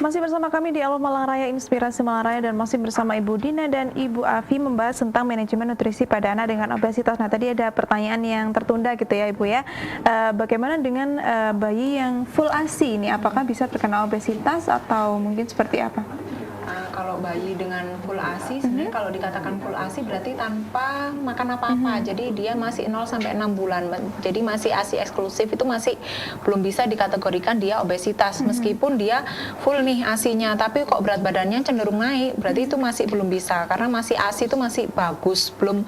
Masih bersama kami di Alo Malang Raya, Inspirasi Malang Raya, dan masih bersama Ibu Dina dan Ibu Afi membahas tentang manajemen nutrisi pada anak dengan obesitas. Nah, tadi ada pertanyaan yang tertunda gitu ya Ibu ya. Bagaimana dengan bayi yang full ASI ini? Apakah bisa terkena obesitas atau mungkin seperti apa? Kalau bayi dengan full ASI, sebenarnya kalau dikatakan full ASI berarti tanpa makan apa-apa. Jadi dia masih 0 sampai 6 bulan. Jadi masih ASI eksklusif, itu masih belum bisa dikategorikan dia obesitas. Meskipun dia full nih ASI-nya, tapi kok berat badannya cenderung naik, berarti itu masih belum bisa. Karena masih ASI itu masih bagus, belum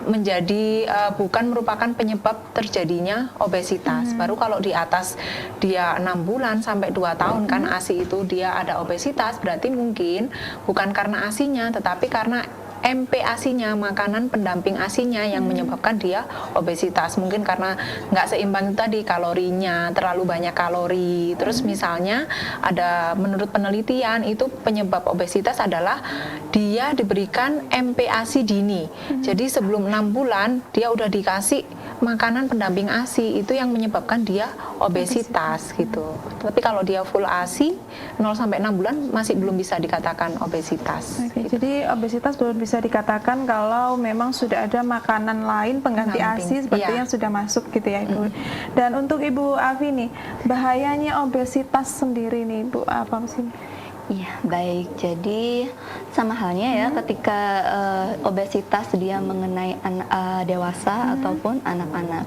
menjadi bukan merupakan penyebab terjadinya obesitas. Baru kalau di atas dia 6 bulan sampai 2 tahun kan ASI itu dia ada obesitas, berarti mungkin bukan karena ASI-nya tetapi karena MPASI-nya, makanan pendamping ASI-nya yang menyebabkan dia obesitas. Mungkin karena nggak seimbang tadi, kalorinya terlalu banyak kalori. Terus misalnya ada menurut penelitian itu penyebab obesitas adalah dia diberikan MPASI dini. Jadi sebelum 6 bulan dia udah dikasih makanan pendamping ASI, itu yang menyebabkan dia obesitas gitu. Tapi kalau dia full ASI 0 sampai 6 bulan masih belum bisa dikatakan obesitas. Gitu. Jadi obesitas belum bisa dikatakan kalau memang sudah ada makanan lain pengganti ASI seperti yang sudah masuk gitu ya Ibu. Dan untuk Ibu Afi nih, bahayanya obesitas sendiri nih Ibu apa sih? Iya, baik. Jadi sama halnya ya ketika obesitas dia mengenai dewasa ataupun anak-anak.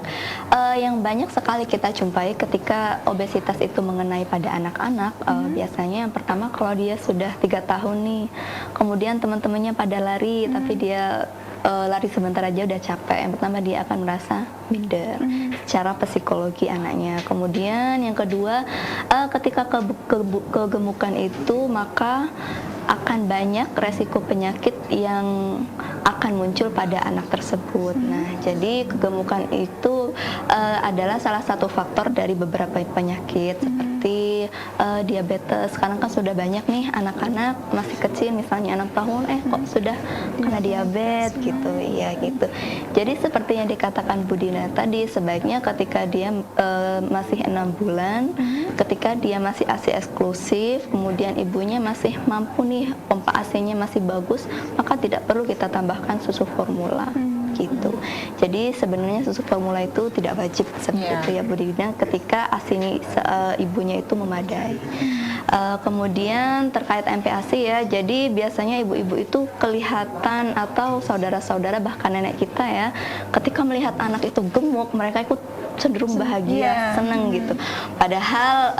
Yang banyak sekali kita jumpai ketika obesitas itu mengenai pada anak-anak, biasanya yang pertama kalau dia sudah 3 tahun nih, kemudian teman-temannya pada lari, tapi dia lari sebentar aja udah capek. Yang pertama dia akan merasa minder secara psikologi anaknya. Kemudian yang kedua, ketika kegemukan itu maka akan banyak resiko penyakit yang akan muncul pada anak tersebut. Nah, jadi kegemukan itu adalah salah satu faktor dari beberapa penyakit seperti diabetes. Sekarang kan sudah banyak nih anak-anak masih kecil, misalnya 6 tahun, kok sudah kena diabetes gitu, ya gitu. Jadi seperti yang dikatakan Bu Dina tadi, sebaiknya ketika dia masih 6 bulan, ketika dia masih ASI eksklusif, kemudian ibunya masih mampu nih, pompa ASI-nya masih bagus, maka tidak perlu kita tambahkan susu formula. Gitu. Jadi sebenarnya susu formula itu tidak wajib seperti itu ya Bu Dina, ketika ASI ibunya itu memadai. Kemudian terkait MPASI ya, jadi biasanya ibu-ibu itu kelihatan atau saudara-saudara bahkan nenek kita ya, ketika melihat anak itu gemuk, mereka ikut cenderung bahagia, seneng gitu. Padahal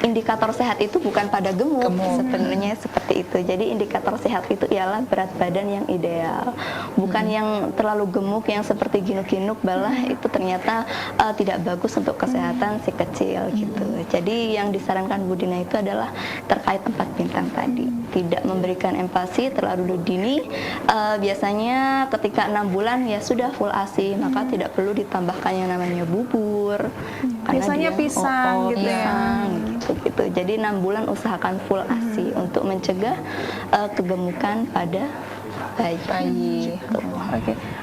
indikator sehat itu bukan pada gemuk. Sebenarnya seperti itu. Jadi indikator sehat itu ialah berat badan yang ideal, bukan yang terlalu gemuk yang seperti ginuk-ginuk, malah itu ternyata tidak bagus untuk kesehatan si kecil gitu. Jadi yang disarankan Bu Dina itu adalah terkait 4 bintang tadi, tidak memberikan empati terlalu dini. Biasanya ketika 6 bulan ya sudah full ASI, maka tidak perlu ditambahkan yang namanya bubur. Biasanya pisang gitu ya. Gitu. Jadi 6 bulan usahakan full ASI untuk mencegah kegemukan pada bayi. Gitu.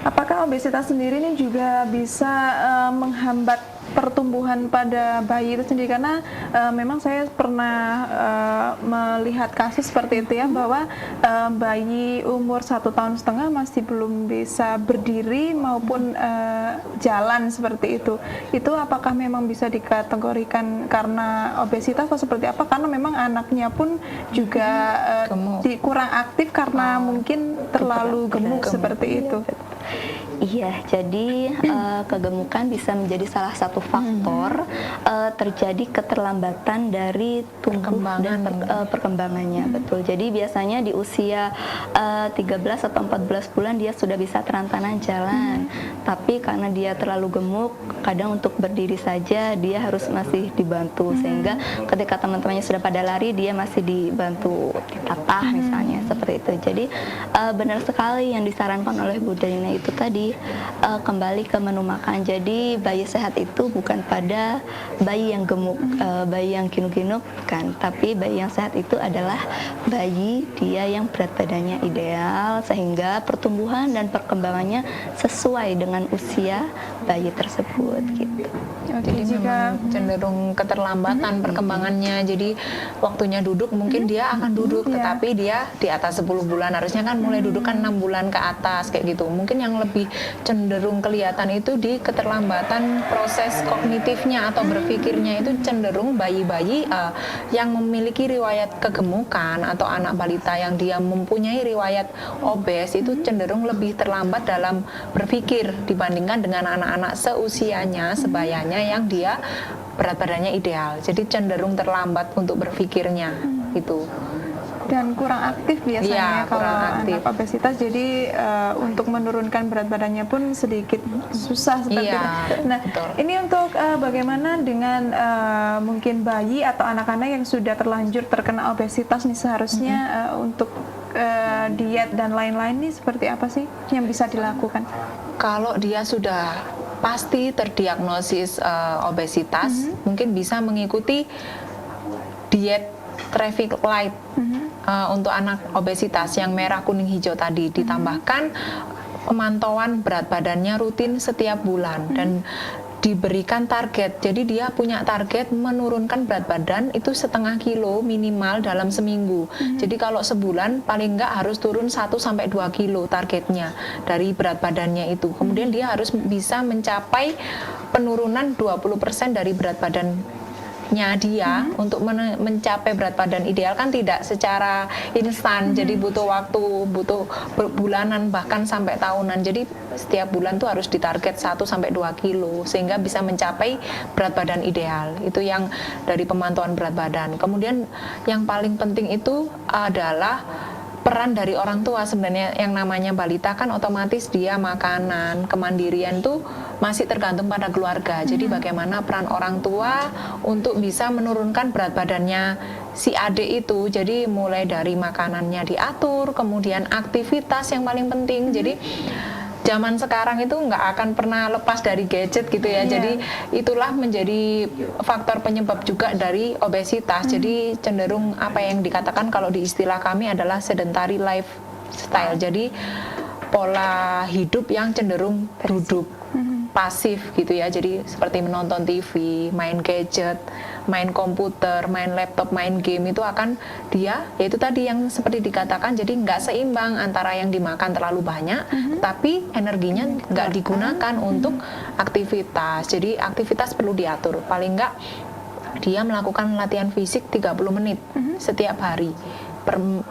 Apakah obesitas sendiri ini juga bisa menghambat pertumbuhan pada bayi itu sendiri? Karena memang saya pernah melihat kasus seperti itu ya, bahwa bayi umur 1,5 tahun masih belum bisa berdiri maupun jalan seperti itu. Itu apakah memang bisa dikategorikan karena obesitas atau seperti apa? Karena memang anaknya pun juga kurang aktif karena mungkin terlalu gemuk seperti itu. Iya, jadi kegemukan bisa menjadi salah satu faktor terjadi keterlambatan dari tumbuh dan perkembangannya, betul. Jadi biasanya di usia 13 atau 14 bulan dia sudah bisa terantanan jalan, tapi karena dia terlalu gemuk, kadang untuk berdiri saja dia harus masih dibantu, sehingga ketika teman-temannya sudah pada lari dia masih dibantu ditatah misalnya, seperti itu. Jadi benar sekali yang disarankan oleh Bu Delina itu tadi, kembali ke menu makan. Jadi bayi sehat itu bukan pada bayi yang gemuk, bayi yang kinuk-kinuk, bukan. Tapi bayi yang sehat itu adalah bayi dia yang berat badannya ideal, sehingga pertumbuhan dan perkembangannya sesuai dengan usia bayi tersebut gitu. Jadi memang cenderung keterlambatan perkembangannya. Jadi waktunya duduk mungkin dia akan duduk, tetapi dia di atas 10 bulan. Harusnya kan mulai duduk kan 6 bulan ke atas kayak gitu. Mungkin yang lebih cenderung kelihatan itu di keterlambatan proses kognitifnya atau berpikirnya, itu cenderung bayi-bayi yang memiliki riwayat kegemukan atau anak balita yang dia mempunyai riwayat obes itu cenderung lebih terlambat dalam berpikir dibandingkan dengan anak-anak seusianya, sebayanya yang dia berat badannya ideal. Jadi cenderung terlambat untuk berpikirnya gitu. Dan kurang aktif biasanya kalau anak obesitas, jadi untuk menurunkan berat badannya pun sedikit susah seperti itu. Nah, betul. Ini untuk bagaimana dengan mungkin bayi atau anak-anak yang sudah terlanjur terkena obesitas nih, seharusnya untuk diet dan lain-lain nih seperti apa sih yang bisa dilakukan? Kalau dia sudah pasti terdiagnosis obesitas, mungkin bisa mengikuti diet traffic light untuk anak obesitas yang merah, kuning, hijau tadi. Ditambahkan pemantauan berat badannya rutin setiap bulan dan diberikan target. Jadi dia punya target menurunkan berat badan itu 0,5 kilo minimal dalam seminggu. Jadi kalau sebulan paling enggak harus turun 1-2 kilo targetnya dari berat badannya itu. Kemudian dia harus bisa mencapai penurunan 20% dari berat badannya dia untuk mencapai berat badan ideal. Kan tidak secara instan, jadi butuh waktu, butuh bulanan bahkan sampai tahunan. Jadi setiap bulan tuh harus ditarget 1-2 kilo sehingga bisa mencapai berat badan ideal. Itu yang dari pemantauan berat badan. Kemudian yang paling penting itu adalah peran dari orang tua. Sebenarnya yang namanya balita kan otomatis dia makanan, kemandirian tuh masih tergantung pada keluarga. Jadi bagaimana peran orang tua untuk bisa menurunkan berat badannya si adik itu. Jadi mulai dari makanannya diatur, kemudian aktivitas yang paling penting. Jadi zaman sekarang itu nggak akan pernah lepas dari gadget gitu ya. Jadi itulah menjadi faktor penyebab juga dari obesitas. Jadi cenderung apa yang dikatakan kalau di istilah kami adalah sedentary lifestyle. Jadi pola hidup yang cenderung duduk, pasif gitu ya. Jadi seperti menonton TV, main gadget, main komputer, main laptop, main game, itu akan dia, yaitu tadi yang seperti dikatakan, jadi nggak seimbang antara yang dimakan terlalu banyak, tapi energinya nggak digunakan untuk aktivitas. Jadi aktivitas perlu diatur, paling nggak dia melakukan latihan fisik 30 menit setiap hari.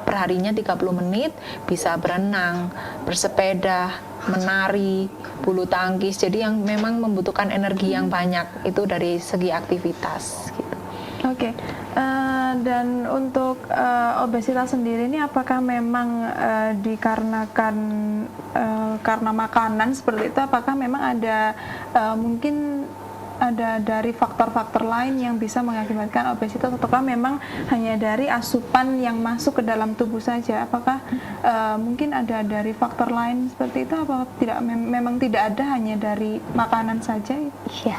Perharinya 30 menit, bisa berenang, bersepeda, menari, bulu tangkis. Jadi yang memang membutuhkan energi yang banyak itu dari segi aktivitas gitu. Oke. Dan untuk obesitas sendiri ini apakah memang dikarenakan karena makanan seperti itu, apakah memang ada mungkin ada dari faktor-faktor lain yang bisa mengakibatkan obesitas, ataukah memang hanya dari asupan yang masuk ke dalam tubuh saja? Apakah mungkin ada dari faktor lain seperti itu, apa tidak? Memang tidak ada, hanya dari makanan saja? Iya.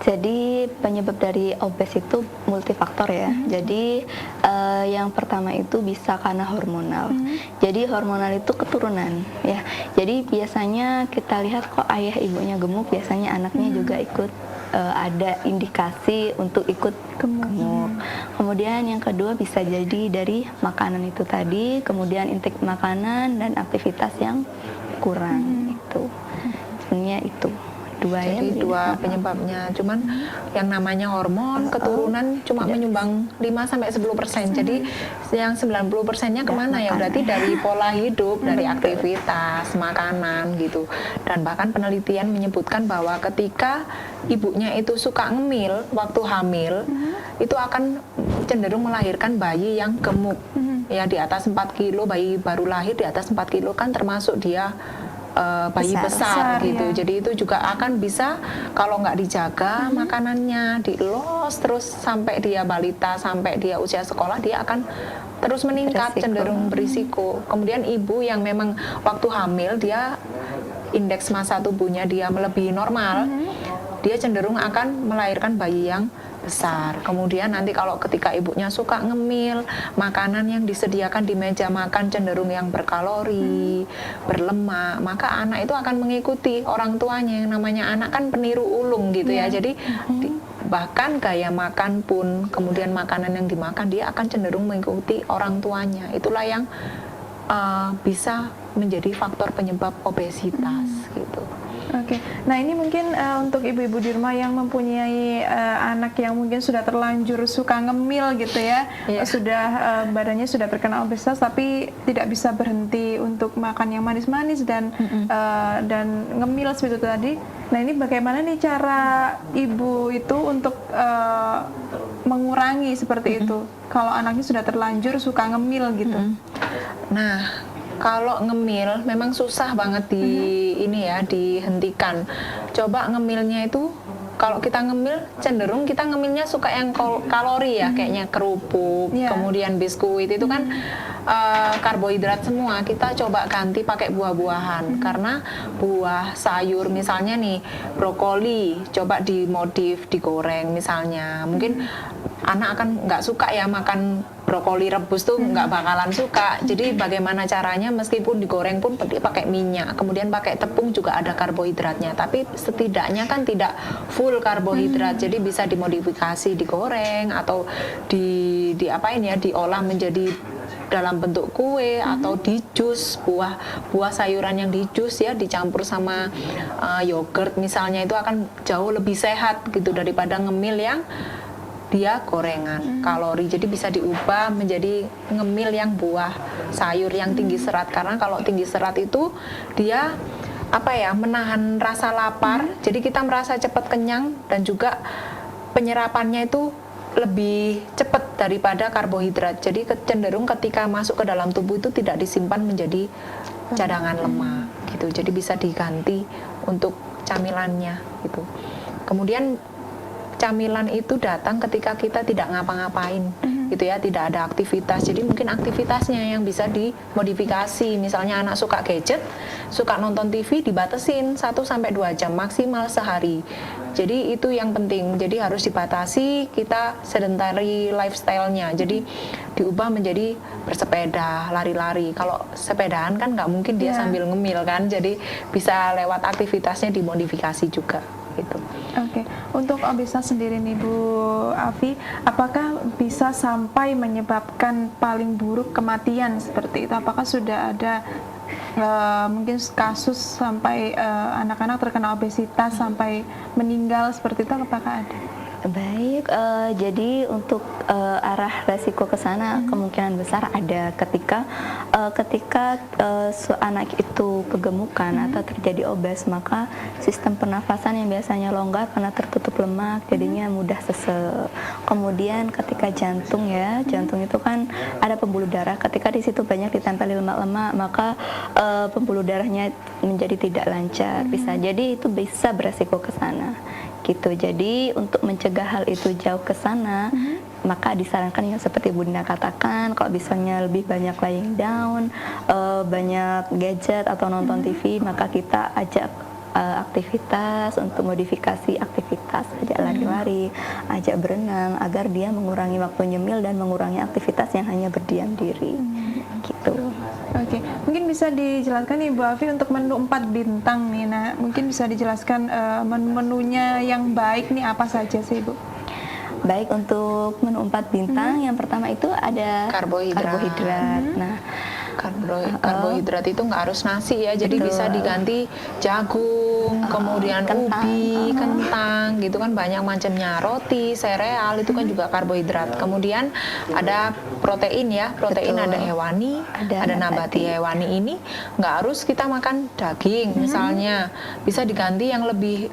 Jadi penyebab dari obes itu multifaktor ya. Jadi yang pertama itu bisa karena hormonal. Jadi hormonal itu keturunan ya. Jadi biasanya kita lihat kok ayah ibunya gemuk, biasanya anaknya juga ikut ada indikasi untuk ikut gemuk. Kemudian yang kedua bisa jadi dari makanan itu tadi, kemudian intake makanan dan aktivitas yang kurang itu. Sebenarnya itu. Jadi dua penyebabnya. Cuman yang namanya hormon keturunan cuma menyumbang 5-10%. Jadi yang 90%-nya kemana ya? Berarti dari pola hidup, dari aktivitas, makanan gitu. Dan bahkan penelitian menyebutkan bahwa ketika ibunya itu suka ngemil waktu hamil, itu akan cenderung melahirkan bayi yang gemuk. Ya di atas 4 kilo, bayi baru lahir di atas 4 kilo kan termasuk dia bayi besar gitu. ya. Jadi itu juga akan bisa kalau nggak dijaga makanannya, dilos terus sampai dia balita, sampai dia usia sekolah, dia akan terus meningkat, Berisiko. cenderung berisiko. Kemudian ibu yang memang waktu hamil dia indeks massa tubuhnya dia melebihi normal, dia cenderung akan melahirkan bayi yang besar. Kemudian nanti kalau ketika ibunya suka ngemil, makanan yang disediakan di meja makan cenderung yang berkalori, berlemak, maka anak itu akan mengikuti orang tuanya. Yang namanya anak kan peniru ulung gitu ya. Jadi bahkan gaya makan pun, kemudian makanan yang dimakan dia akan cenderung mengikuti orang tuanya. Itulah yang bisa menjadi faktor penyebab obesitas gitu. Oke, nah ini mungkin untuk ibu-ibu di rumah yang mempunyai anak yang mungkin sudah terlanjur suka ngemil gitu ya, sudah badannya sudah terkena obesitas tapi tidak bisa berhenti untuk makan yang manis-manis dan ngemil seperti itu tadi. Nah ini bagaimana nih cara ibu itu untuk mengurangi seperti itu kalau anaknya sudah terlanjur suka ngemil gitu? Nah, kalau ngemil memang susah banget dihentikan. Coba ngemilnya itu kalau kita ngemil cenderung kita ngemilnya suka yang kalori ya, kayaknya kerupuk, kemudian biskuit itu kan karbohidrat semua. Kita coba ganti pakai buah-buahan karena buah sayur misalnya nih brokoli coba dimodif digoreng misalnya. Mungkin anak akan nggak suka ya makan brokoli rebus tuh, nggak bakalan suka. Jadi bagaimana caranya, meskipun digoreng pun pakai minyak, kemudian pakai tepung juga ada karbohidratnya, tapi setidaknya kan tidak full karbohidrat. Jadi bisa dimodifikasi digoreng atau diapain ya, diolah menjadi dalam bentuk kue atau di jus, buah sayuran yang di jus ya dicampur sama yogurt misalnya, itu akan jauh lebih sehat gitu daripada ngemil yang dia gorengan kalori. Jadi bisa diubah menjadi ngemil yang buah sayur yang tinggi serat, karena kalau tinggi serat itu dia menahan rasa lapar, jadi kita merasa cepat kenyang dan juga penyerapannya itu lebih cepat daripada karbohidrat. Jadi cenderung ketika masuk ke dalam tubuh itu tidak disimpan menjadi cadangan lemak gitu. Jadi bisa diganti untuk camilannya gitu. Kemudian camilan itu datang ketika kita tidak ngapa-ngapain gitu ya, tidak ada aktivitas. Jadi mungkin aktivitasnya yang bisa dimodifikasi. Misalnya anak suka gadget, suka nonton TV, dibatasin 1-2 jam maksimal sehari. Jadi itu yang penting. Jadi harus dibatasi kita sedentary lifestyle-nya. Jadi diubah menjadi bersepeda, lari-lari. Kalau sepedaan kan nggak mungkin dia sambil ngemil kan. Jadi bisa lewat aktivitasnya dimodifikasi juga gitu. Oke, untuk obesitas sendiri nih Bu Afi, apakah bisa sampai menyebabkan paling buruk kematian seperti itu? Apakah sudah ada mungkin kasus sampai anak-anak terkena obesitas sampai meninggal seperti itu, apakah ada? Baik, jadi untuk arah resiko ke sana kemungkinan besar ada ketika anak itu kegemukan atau terjadi obes, maka sistem pernafasan yang biasanya longgar karena tertutup lemak jadinya mudah sesek. Kemudian ketika jantung itu kan ada pembuluh darah, ketika di situ banyak ditempeli lemak-lemak, maka pembuluh darahnya menjadi tidak lancar. Bisa jadi itu bisa beresiko ke sana gitu. Jadi untuk mencegah hal itu jauh ke sana, maka disarankan yang seperti Bunda katakan, kalau misalnya lebih banyak lying down, banyak gadget atau nonton TV, maka kita ajak aktivitas untuk modifikasi aktivitas, ajak lari-lari, ajak berenang, agar dia mengurangi waktu nyemil dan mengurangi aktivitas yang hanya berdiam diri gitu. Oke, mungkin bisa dijelaskan nih Bu Afi untuk menu 4 bintang nih. Nah, mungkin bisa dijelaskan menu-menunya yang baik nih apa saja sih Bu? Baik, untuk menu 4 bintang yang pertama itu ada karbohidrat. Nah, karbohidrat itu nggak harus nasi ya, jadi bisa diganti jagung, kemudian kentang, ubi, kentang gitu kan, banyak macamnya, roti, sereal itu kan juga karbohidrat. Kemudian ada protein ya, protein ada hewani, ada nabati. Hewani ini nggak harus kita makan daging misalnya, bisa diganti yang lebih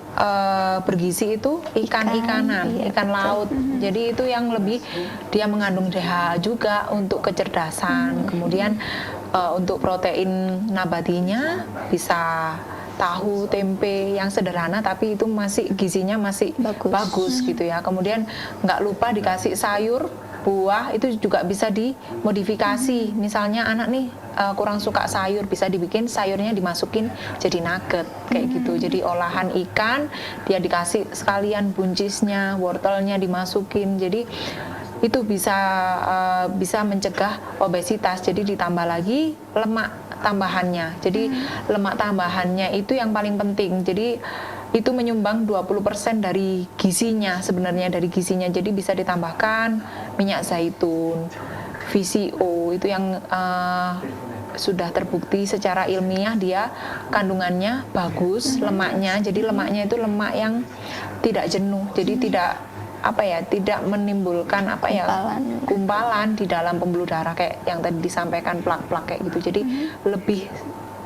bergizi itu ikan-ikanan, ikan laut. Jadi itu yang lebih dia mengandung DHA juga untuk kecerdasan. Kemudian untuk protein nabatinya bisa tahu, tempe yang sederhana tapi itu masih gizinya masih bagus gitu ya. Kemudian nggak lupa dikasih sayur, buah itu juga bisa dimodifikasi. Misalnya anak nih kurang suka sayur, bisa dibikin sayurnya dimasukin jadi nugget kayak gitu. Jadi olahan ikan dia dikasih sekalian buncisnya, wortelnya dimasukin. Jadi itu bisa mencegah obesitas. Jadi ditambah lagi lemak tambahannya. Jadi lemak tambahannya itu yang paling penting. Jadi itu menyumbang 20% dari gizinya sebenarnya, dari gizinya. Jadi bisa ditambahkan minyak zaitun, VCO itu yang sudah terbukti secara ilmiah dia kandungannya bagus, lemaknya. Jadi lemaknya itu lemak yang tidak jenuh. Jadi tidak menimbulkan gumpalan di dalam pembuluh darah kayak yang tadi disampaikan, plak-plak kayak gitu. Jadi lebih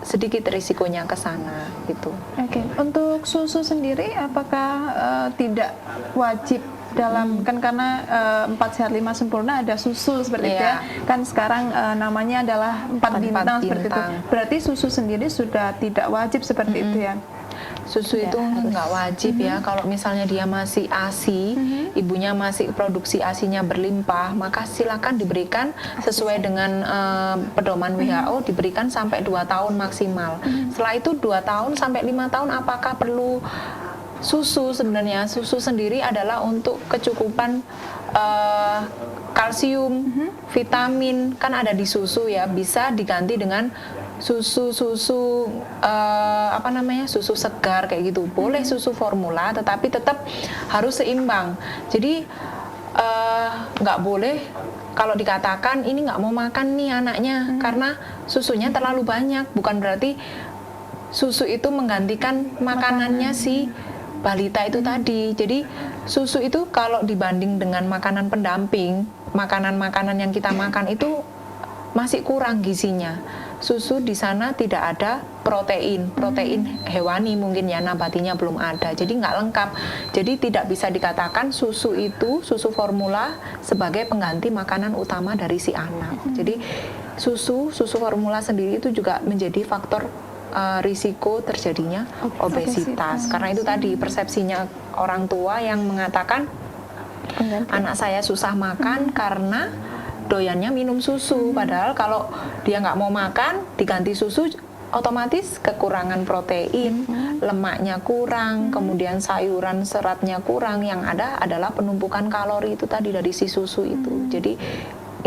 sedikit risikonya ke sana gitu. Oke. Untuk susu sendiri apakah tidak wajib dalam kan karena 4 sehat 5 sempurna ada susu seperti itu ya. Kan sekarang namanya adalah 4 bintang seperti itu. Berarti susu sendiri sudah tidak wajib seperti itu ya. Susu itu nggak wajib ya. Kalau misalnya dia masih ASI, ibunya masih produksi ASINya berlimpah, maka silakan diberikan sesuai dengan pedoman WHO, diberikan sampai 2 tahun maksimal. Setelah itu 2 tahun sampai 5 tahun apakah perlu susu? Sebenarnya susu sendiri adalah untuk kecukupan kalsium, vitamin kan ada di susu ya, bisa diganti dengan susu susu segar kayak gitu. Boleh susu formula tetapi tetap harus seimbang. Jadi nggak boleh kalau dikatakan ini nggak mau makan nih anaknya karena susunya terlalu banyak, bukan berarti susu itu menggantikan makanannya si balita itu tadi. Jadi susu itu kalau dibanding dengan makanan pendamping, makanan-makanan yang kita makan itu masih kurang gizinya. Susu di sana tidak ada protein hewani mungkin ya, nabatinya belum ada, jadi nggak lengkap. Jadi tidak bisa dikatakan susu formula sebagai pengganti makanan utama dari si anak. Jadi susu formula sendiri itu juga menjadi faktor risiko terjadinya obesitas. Karena itu tadi persepsinya orang tua yang mengatakan anak saya susah makan karena doyannya minum susu, padahal kalau dia nggak mau makan diganti susu otomatis kekurangan protein, lemaknya kurang, kemudian sayuran seratnya kurang, yang ada adalah penumpukan kalori itu tadi dari si susu itu. Jadi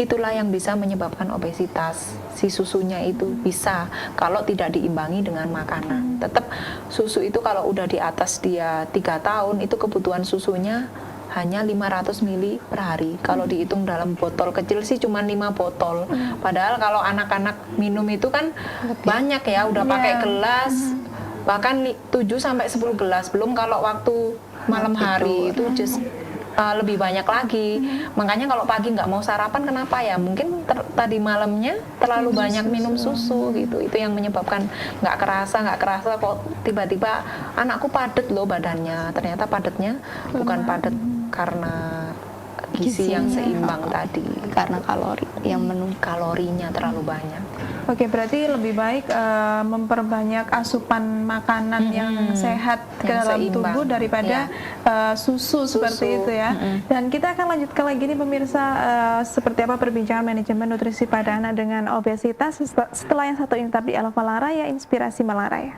itulah yang bisa menyebabkan obesitas. Si susunya itu bisa kalau tidak diimbangi dengan makanan. Tetap susu itu kalau udah di atas dia 3 tahun itu kebutuhan susunya hanya 500 ml per hari. Kalau dihitung dalam botol kecil sih cuma 5 botol. Padahal kalau anak-anak minum itu kan banyak ya, udah pakai gelas, bahkan 7 sampai 10 gelas. Belum kalau waktu malam hari itu lebih banyak lagi. Makanya kalau pagi nggak mau sarapan kenapa ya? Mungkin tadi malamnya terlalu banyak minum susu gitu. Itu yang menyebabkan nggak kerasa kok tiba-tiba anakku padat loh badannya. Ternyata padatnya bukan padat karena gizi yang seimbang tadi, karena kalori yang kalorinya terlalu banyak. Oke, berarti lebih baik memperbanyak asupan makanan yang sehat ke dalam tubuh daripada susu seperti itu ya. Dan kita akan lanjutkan lagi nih pemirsa, seperti apa perbincangan manajemen nutrisi pada anak dengan obesitas setelah yang satu ini tetap di Elva Laraya, Inspirasi Malaraya.